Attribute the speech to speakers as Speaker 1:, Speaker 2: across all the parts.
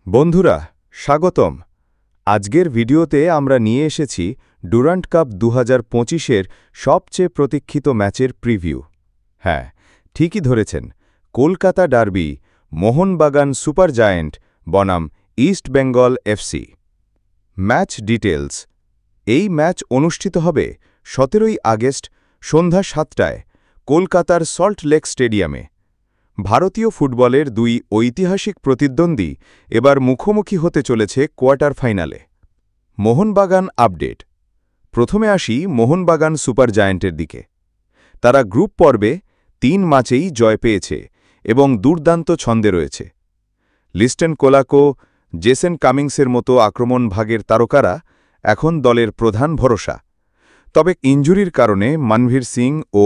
Speaker 1: বন্ধুরা স্বাগতম। আজকের ভিডিওতে আমরা নিয়ে এসেছি ডুরান্ট কাপ 2025-এর সবচেয়ে প্রতীক্ষিত ম্যাচের প্রিভিউ। হ্যাঁ, ঠিকই ধরেছেন, Kolkata derby, Mohun Bagan super giant বনাম East Bengal FC. Match details. এই ম্যাচ অনুষ্ঠিত হবে 17ই আগস্ট সন্ধ্যা 7টায় কলকাতার সল্ট লেক স্টেডিয়ামে। ভারতীয় ফুটবলের দুই ঐতিহাসিক প্রতিদ্বন্দ্বী এবার মুখোমুখি হতে চলেছে কোয়ার্টার ফাইনালে। মোহনবাগান আপডেট। প্রথমে আসি মোহনবাগান সুপার জায়ান্টের দিকে। তারা গ্রুপ পর্বে 3 ম্যাচেই জয় পেয়েছে এবং দুর্দান্ত ছন্দে রয়েছে। লিস্টন কোলাকো, জেসন কামিংসের মতো আক্রমণ ভাগের তারকারা এখন দলের প্রধান ভরসা। তবে ইনজুরির কারণে মনভীর সিং ও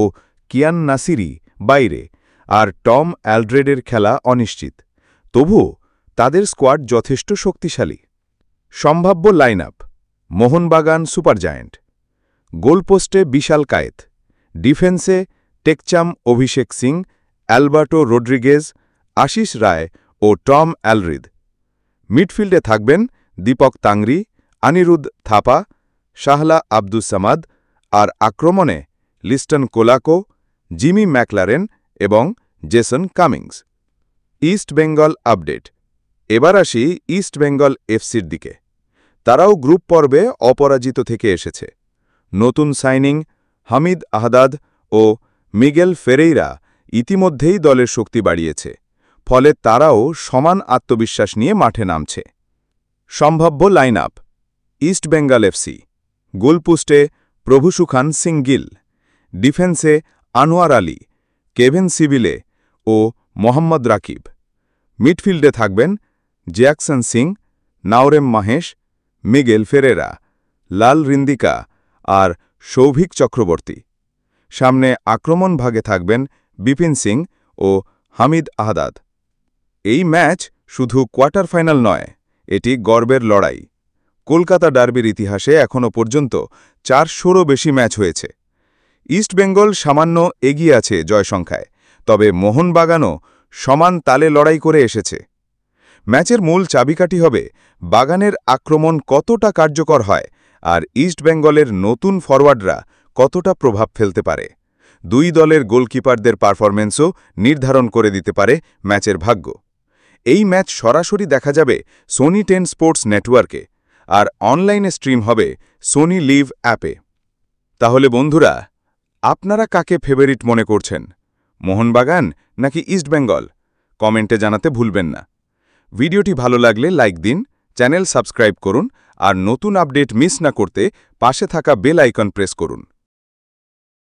Speaker 1: কিয়ান নাসিরি বাইরে, আর টম অ্যালড্রেডের খেলা অনিশ্চিত। তবুও তাদের স্কোয়াড যথেষ্ট শক্তিশালী। সম্ভাব্য line up: Mohun Bagan super giant. গোলপোস্টে বিশাল কায়েত, ডিফেন্সে টেকচাম অভিষেক সিং, অ্যালবার্টো রোড্রিগেজ, আশিস রায় ও টম অ্যালরিদ। মিডফিল্ডে থাকবেন দীপক তাংরি, আনিরুদ্ধ থাপা, শাহলা আব্দুস সামাদ, আর আক্রমণে লিস্টন কোলাকো, জিমি ম্যাকলারেন এবং Jason Cummings. East Bengal update. এবার আসি ইস্ট বেঙ্গল এফসির দিকে। তারাও গ্রুপ পর্বে অপরাজিত থেকে এসেছে। নতুন সাইনিং হামিদ আহদাদ ও মিগেল ফেরেইরা ইতিমধ্যেই দলের শক্তি বাড়িয়েছে, ফলে তারাও সমান আত্মবিশ্বাস নিয়ে মাঠে নামছে। সম্ভাব্য line up: East Bengal FC. গোলপোস্টে প্রভুসুখান সিং গিল, ডিফেন্সে আনোয়ার আলী, কেভিন সিবিলে ও মোহাম্মদ রাকিব। মিডফিল্ডে থাকবেন Jackson Singh, Naorem Mahesh, Miguel Ferreira, Lalrindika আর সৌভিক চক্রবর্তী। সামনে আক্রমণ ভাগে থাকবেন বিপিন সিং ও হামিদ আহদাদ। এই ম্যাচ শুধু কোয়ার্টার ফাইনাল নয়, এটি গর্বের লড়াই। কলকাতা ডার্বির ইতিহাসে এখনও পর্যন্ত 400-রও বেশি ম্যাচ হয়েছে। ইস্টবেঙ্গল সামান্য এগিয়ে আছে জয় সংখ্যায়, তবে মোহনবাগানও সমান তালে লড়াই করে এসেছে। ম্যাচের মূল চাবিকাঠি হবে বাগানের আক্রমণ কতটা কার্যকর হয় আর ইস্টবেঙ্গলের নতুন ফরওয়ার্ডরা কতটা প্রভাব ফেলতে পারে। দুই দলের গোলকিপারদের পারফরম্যান্সও নির্ধারণ করে দিতে পারে ম্যাচের ভাগ্য। এই ম্যাচ সরাসরি দেখা যাবে সোনি 10 স্পোর্টস নেটওয়ার্কে, আর অনলাইনে স্ট্রিম হবে সোনি লিভ অ্যাপে। তাহলে বন্ধুরা, আপনারা কাকে ফেভারিট মনে করছেন, মোহনবাগান নাকি ইস্টবেঙ্গল? কমেন্টে জানাতে ভুলবেন না। ভিডিওটি ভালো লাগলে লাইক দিন, চ্যানেল সাবস্ক্রাইব করুন আর নতুন আপডেট মিস না করতে পাশে থাকা বেল আইকন প্রেস করুন।